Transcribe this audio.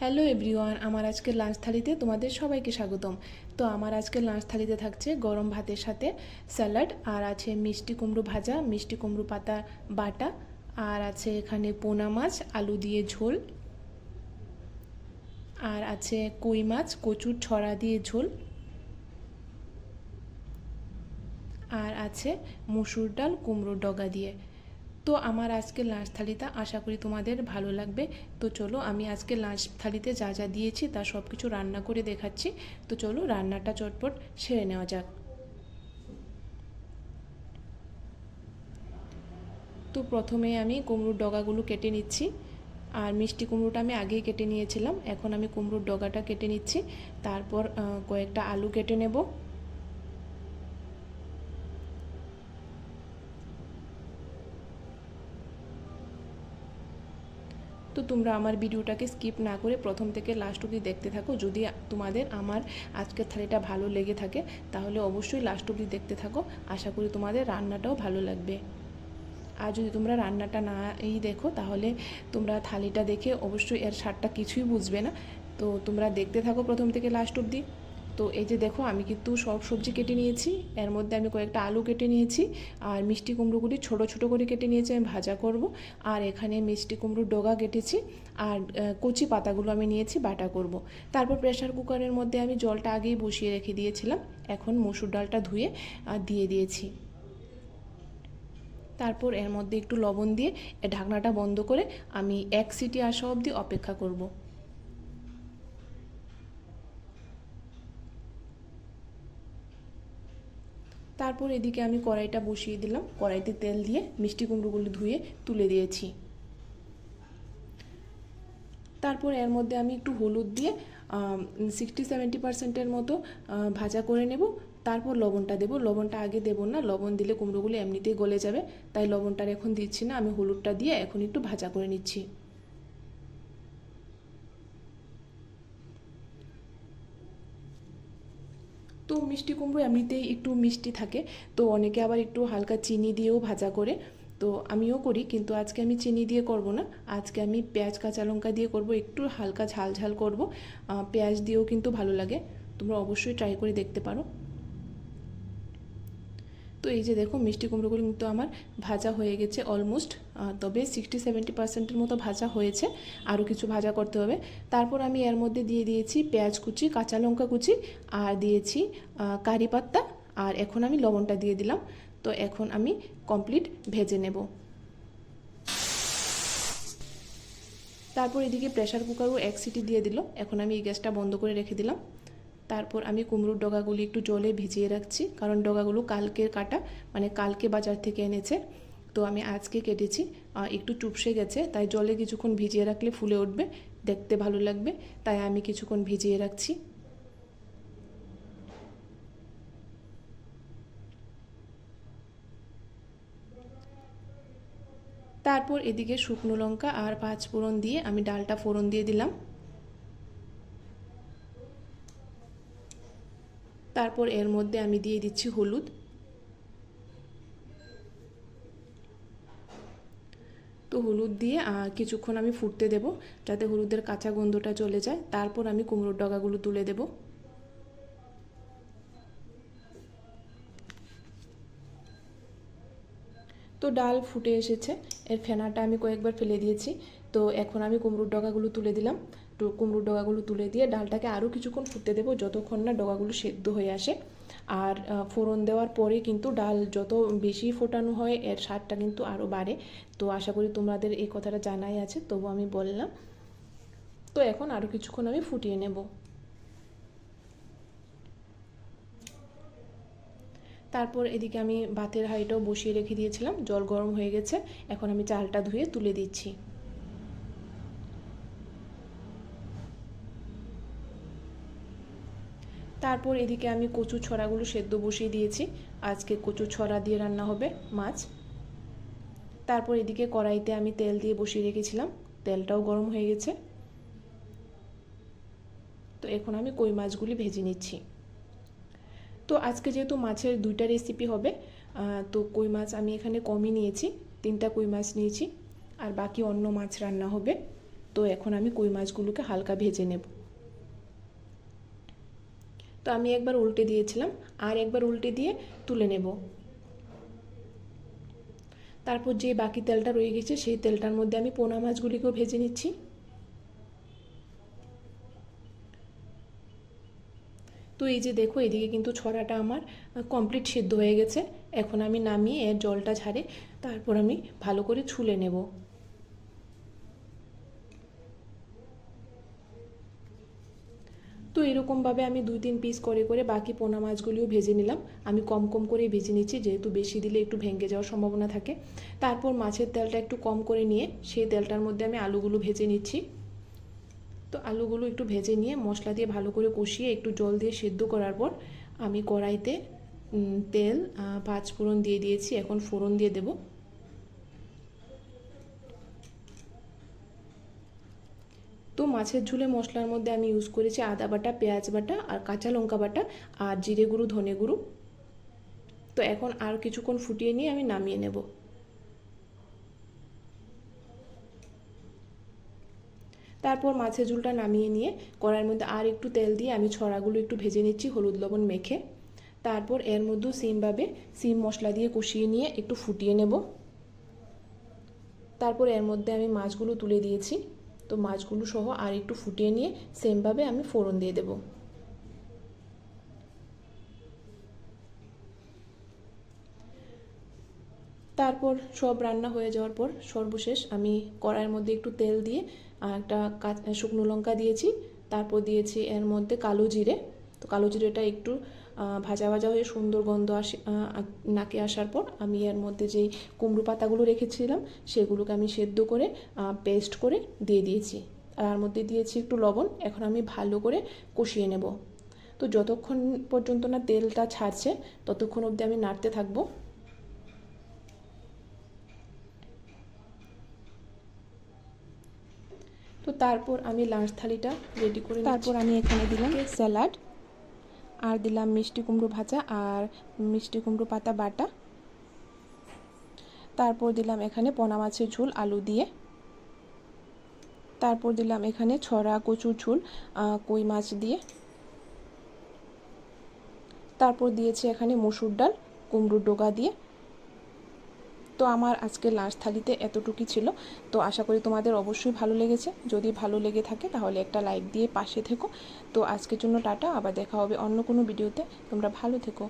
Hello everyone, আমার আজকের lunch থালিতে তোমাদের সবাইকে স্বাগতম। তো আমার আজকের লাঞ্চ থালিতে থাকছে গরম ভাতের সাথে স্যালাড, আর আছে মিষ্টি কুমড়ো ভাজা, মিষ্টি কুমড়ো পাতা বাটা, আর আছে এখানে পোনা মাছ আলু দিয়ে ঝোল, আর আছে কই মাছ কচুর ছড়া দিয়ে ঝোল, আর আছে মুসুর ডাল কুমড়োর ডগা দিয়ে। তো আমার আজকের লাঞ্চ থালিটা আশা করি তোমাদের ভালো লাগবে। তো চলো আমি আজকে লাঞ্চ থালিতে যা যা দিয়েছি তা সব কিছু রান্না করে দেখাচ্ছি। তো চলো রান্নাটা চটপট সেরে নেওয়া যাক। তো প্রথমে আমি কুমড়োর ডগাগুলো কেটে নিচ্ছি, আর মিষ্টি কুমড়োটা আমি আগেই কেটে নিয়েছিলাম, এখন আমি কুমড়োর ডগাটা কেটে নিচ্ছি। তারপর কয়েকটা আলু কেটে নেব। তো তোমরা আমার ভিডিওটাকে স্কিপ না করে প্রথম থেকে লাস্ট অবধি দেখতে থাকো। যদি তোমাদের আমার আজকের থালিটা ভালো লেগে থাকে তাহলে অবশ্যই লাস্ট অবধি দেখতে থাকো। আশা করি তোমাদের রান্নাটাও ভালো লাগবে। আর যদি তোমরা রান্নাটা না দেখো তাহলে তোমরা থালিটা দেখে অবশ্যই এর স্বাদটা কিছুই বুঝবে না। তো তোমরা দেখতে থাকো প্রথম থেকে লাস্ট অবধি। তো এই যে দেখো আমি কিন্তু সব সবজি কেটে নিয়েছি, এর মধ্যে আমি কয়েকটা আলু কেটে নিয়েছি, আর মিষ্টি কুমড়োগুলি ছোট ছোট করে কেটে নিয়েছি আমি ভাজা করব। আর এখানে মিষ্টি কুমড়োর ডগা কেটেছি, আর কচি পাতাগুলো আমি নিয়েছি বাটা করব। তারপর প্রেসার কুকারের মধ্যে আমি জলটা আগেই বসিয়ে রেখে দিয়েছিলাম, এখন মসুর ডালটা ধুয়ে দিয়ে দিয়েছি। তারপর এর মধ্যে একটু লবণ দিয়ে ঢাকনাটা বন্ধ করে আমি 1 সিটি আসা অবধি অপেক্ষা করব। তারপর এদিকে আমি কড়াইটা বসিয়ে দিলাম, কড়াইতে তেল দিয়ে মিষ্টি কুমড়োগুলো ধুয়ে তুলে দিয়েছি। তারপর এর মধ্যে আমি একটু হলুদ দিয়ে 60-70% মতো ভাজা করে নেব। তারপর লবণটা দেবো, লবণটা আগে দেবো না, লবণ দিলে কুমড়োগুলো এমনিতেই গলে যাবে, তাই লবণটা এখন দিচ্ছি না, আমি হলুদটা দিয়ে এখন একটু ভাজা করে নিচ্ছি। তো মিষ্টি কুমড়ো এমনিতেই একটু মিষ্টি থাকে, তো অনেকে আবার একটু হালকা চিনি দিয়েও ভাজা করে, তো আমিও করি, কিন্তু আজকে আমি চিনি দিয়ে করব না, আজকে আমি পেঁয়াজ কাঁচা লঙ্কা দিয়ে করব, একটু হালকা ঝাল ঝাল করব। পেঁয়াজ দিয়েও কিন্তু ভালো লাগে, তোমরা অবশ্যই ট্রাই করে দেখতে পারো। তো এই যে দেখো মিষ্টি কুমড়োগুলো কিন্তু আমার ভাজা হয়ে গেছে অলমোস্ট, তবে 60-70% মতো ভাজা হয়েছে, আরও কিছু ভাজা করতে হবে। তারপর আমি এর মধ্যে দিয়ে দিয়েছি পেঁয়াজ কুচি, কাঁচা লঙ্কা কুচি, আর দিয়েছি কারি পাত্তা, আর এখন আমি লবণটা দিয়ে দিলাম। তো এখন আমি কমপ্লিট ভেজে নেব। তারপর এদিকে প্রেসার কুকারও 1 সিটি দিয়ে দিল, এখন আমি এই গ্যাসটা বন্ধ করে রেখে দিলাম। তারপর আমি কুমড়োর ডগাগুলি একটু জলে ভিজিয়ে রাখছি, কারণ ডগাগুলো কালকের কাটা, মানে কালকে বাজার থেকে এনেছে, তো আমি আজকে কেটেছি। একটু চুপসে গেছে, তাই জলে কিছুক্ষণ ভিজিয়ে রাখলে ফুলে উঠবে, দেখতে ভালো লাগবে, তাই আমি কিছুক্ষণ ভিজিয়ে রাখছি। তারপর এদিকে শুকনো লঙ্কা আর 5 ফোড়ন দিয়ে আমি ডালটা ফোড়ন দিয়ে দিলাম। তারপর এর মধ্যে আমি দিয়ে দিচ্ছি হলুদ। তো হলুদ দিয়ে কিছুক্ষণ আমি ফুটতে দেব, যাতে হলুদের কাঁচা গন্ধটা চলে যায়। তারপর আমি কুমড়োর ডগাগুলো তুলে দেব। তো ডাল ফুটে এসেছে, এর ফেনাটা আমি কয়েকবার ফেলে দিয়েছি। তো এখন আমি কুমড়োর ডগাগুলো তুলে দিলাম। তো কুমড়োর ডগাগুলো তুলে দিয়ে ডালটাকে আরও কিছুক্ষণ ফুটতে দেবো, যতক্ষণ না ডগাগুলো সেদ্ধ হয়ে আসে। আর ফোড়ন দেওয়ার পরে কিন্তু ডাল যত বেশি ফোটানো হয় এর স্বাদটা কিন্তু আরও বাড়ে। তো আশা করি তোমাদের এই কথাটা জানাই আছে, তবু আমি বললাম। তো এখন আরও কিছুক্ষণ আমি ফুটিয়ে নেব। তারপর এদিকে আমি ভাতের হাঁড়িটাও বসিয়ে রেখে দিয়েছিলাম, জল গরম হয়ে গেছে, এখন আমি চালটা ধুয়ে তুলে দিচ্ছি। তারপর এদিকে আমি কচু ছড়াগুলো সেদ্ধ বসিয়ে দিয়েছি, আজকে কচু ছড়া দিয়ে রান্না হবে মাছ। তারপর এদিকে কড়াইতে আমি তেল দিয়ে বসিয়ে রেখেছিলাম, তেলটাও গরম হয়ে গেছে। তো এখন আমি কই মাছগুলি ভেজে নিচ্ছি। তো আজকে যেহেতু মাছের 2টা রেসিপি হবে, তো কই মাছ আমি এখানে কমই নিয়েছি, 3টা কই মাছ নিয়েছি, আর বাকি অন্য মাছ রান্না হবে। তো এখন আমি কই মাছগুলোকে হালকা ভেজে নেব। তো আমি একবার উল্টে দিয়েছিলাম, আর একবার উল্টে দিয়ে তুলে নেব। তারপর যে বাকি তেলটা রয়ে গেছে সেই তেলটার মধ্যে আমি পোনা মাছগুলিকেও ভেজে নিচ্ছি। তো এই যে দেখো, এদিকে কিন্তু ছড়াটা আমার কমপ্লিট সিদ্ধ হয়ে গেছে। এখন আমি নামিয়ে এর জলটা ঝাড়ে তারপর আমি ভালো করে ছুলে নেব। তো এরকমভাবে আমি 2-3 পিস করে করে বাকি পোনা মাছগুলিও ভেজে নিলাম। আমি কম কম করেই ভেজে নিচ্ছি, যেহেতু বেশি দিলে একটু ভেঙে যাওয়ার সম্ভাবনা থাকে। তারপর মাছের তেলটা একটু কম করে নিয়ে সেই তেলটার মধ্যে আমি আলুগুলো ভেজে নিচ্ছি। তো আলুগুলো একটু ভেজে নিয়ে মশলা দিয়ে ভালো করে কষিয়ে একটু জল দিয়ে সেদ্ধ করার পর আমি কড়াইতে তেল 5 ফোড়ন দিয়ে দিয়েছি। এখন ফোড়ন দিয়ে দেব। তো মাছের ঝোলে মশলার মধ্যে আমি ইউজ করেছি আদা বাটা, পেঁয়াজ বাটা আর কাঁচা লঙ্কা বাটা আর জিরে গুঁড়ো, ধনে গুঁড়ো। তো এখন আর কিছুক্ষণ ফুটিয়ে নিয়ে আমি নামিয়ে নেব। তারপর মাছের ঝোলটা নামিয়ে নিয়ে কড়াইয়ের মধ্যে আর একটু তেল দিয়ে আমি ছড়াগুলো একটু ভেজে নিচ্ছি হলুদ লবণ মেখে। তারপর এর মধ্যে সিম মশলা দিয়ে কষিয়ে নিয়ে একটু ফুটিয়ে নেব। তারপর এর মধ্যে আমি মাছগুলো তুলে দিয়েছি। তো মাছগুলো সহ আর একটু ফুটিয়ে নিয়ে সেমভাবে আমি ফোড়ন দিয়ে দেব। তারপর সব রান্না হয়ে যাওয়ার পর সর্বশেষ আমি কড়াইয়ের মধ্যে একটু তেল দিয়ে একটা শুকনো লঙ্কা দিয়েছি। তারপর দিয়েছি এর মধ্যে কালো জিরে। তো কালো জিরেটা একটু ভাজা ভাজা হয়ে সুন্দর গন্ধ নাকে আসার পর আমি এর মধ্যে যেই কুমড়ো পাতাগুলো রেখেছিলাম সেগুলোকে আমি সেদ্ধ করে পেস্ট করে দিয়ে দিয়েছি। আর মধ্যে দিয়েছি একটু লবণ। এখন আমি ভালো করে কষিয়ে নেব। তো যতক্ষণ পর্যন্ত না তেলটা ছাড়ছে ততক্ষণ অবধি আমি নাড়তে থাকবো। তো তারপর আমি লাঞ্চ থালিটা রেডি করে তারপর আমি এখানে দিলাম স্যালাড, আর দিলাম মিষ্টি কুমড়ো ভাজা আর মিষ্টি কুমড়ো পাতা বাটা। তারপর দিলাম এখানে পোনা মাছের ঝোল আলু দিয়ে। তারপর দিলাম এখানে ছড়া কচুর ঝোল কই মাছ দিয়ে। তারপর দিয়েছি এখানে মসুর ডাল কুমড়োর ডগা দিয়ে। তো আমার আজকে লাঞ্চ থালিতে এতটুকুই ছিল। তো আশা করি তোমাদের অবশ্যই ভালো লেগেছে। যদি ভালো লেগে থাকে তাহলে একটা লাইক দিয়ে পাশে থেকো। তো আজকের জন্য টাটা, আবার দেখা হবে অন্য কোনো ভিডিওতে। তোমরা ভালো থেকো।